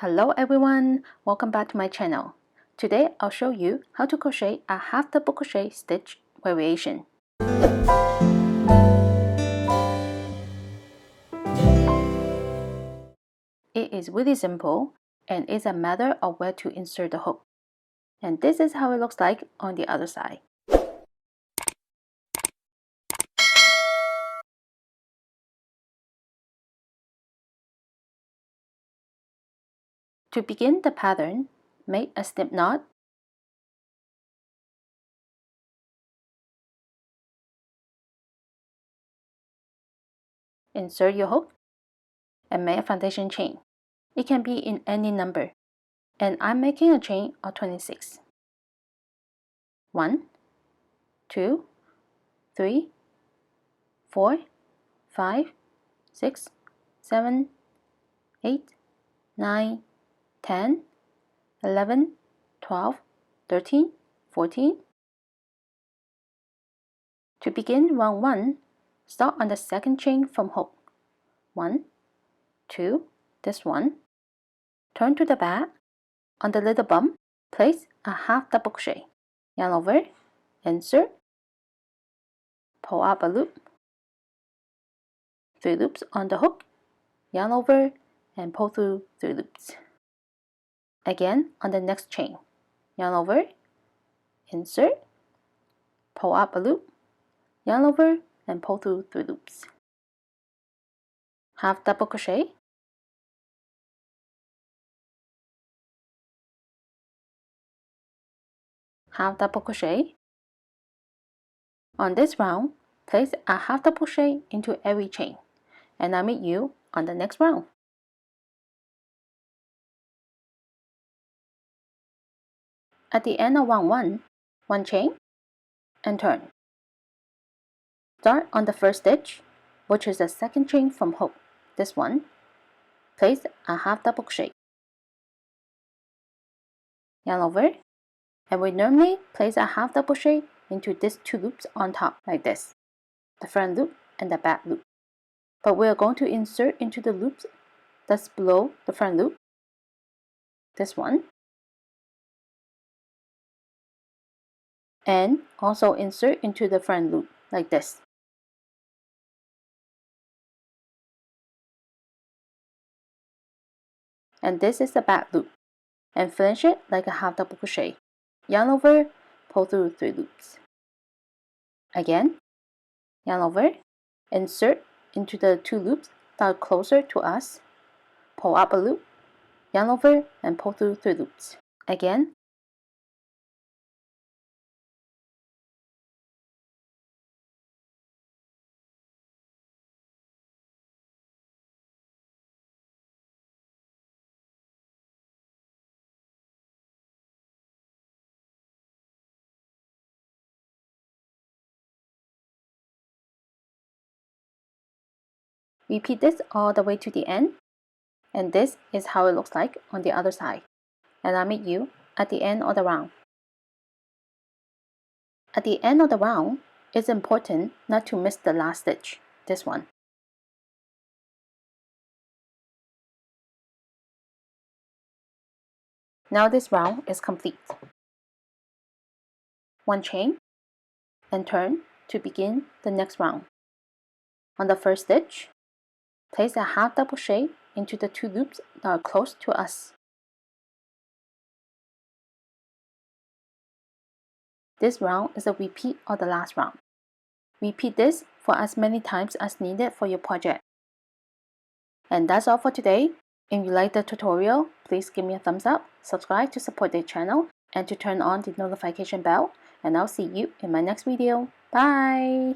Hello everyone, welcome back to my channel. Today I'll show you how to crochet a half double crochet stitch variation. It is really simple and it's a matter of where to insert the hook. And this is how it looks like on the other side. To begin the pattern, make a slip knot. Insert your hook and make a foundation chain. It can be in any number, and I'm making a chain of 26. 1, 2, 3, 4, 5, 6, 7, 8, 9, 10, 11, 12, 13, 14. To begin round 1, start on the second chain from hook. 1, 2, this one. Turn to the back. On the little bump, place a half double crochet. Yarn over, insert, pull up a loop, 3 loops on the hook, yarn over, and pull through 3 loops. Again on the next chain, yarn over, insert, pull up a loop, yarn over, and pull through 3 loops. Half double crochet, half double crochet. On this round, place a half double crochet into every chain, and I'll meet you on the next round. At the end of round 1, 1 chain and turn. Start on the first stitch, which is the second chain from hook, this one. Place a half double crochet. Yarn over, and we normally place a half double crochet into these 2 loops on top like this, the front loop and the back loop. But we are going to insert into the loops that's below the front loop, this one, and also insert into the front loop like this. And this is the back loop, and finish it like a half double crochet. Yarn over, pull through 3 loops. Again, yarn over, insert into the 2 loops that are closer to us, pull up a loop, yarn over, and pull through 3 loops. Again, repeat this all the way to the end, and this is how it looks like on the other side. And I'll meet you at the end of the round. At the end of the round, it's important not to miss the last stitch, this one. Now this round is complete. 1 chain and turn to begin the next round. On the first stitch, place a half double crochet into the 2 loops that are close to us. This round is a repeat of the last round. Repeat this for as many times as needed for your project. And that's all for today. If you like the tutorial, please give me a thumbs up, subscribe to support the channel, and to turn on the notification bell. And I'll see you in my next video. Bye!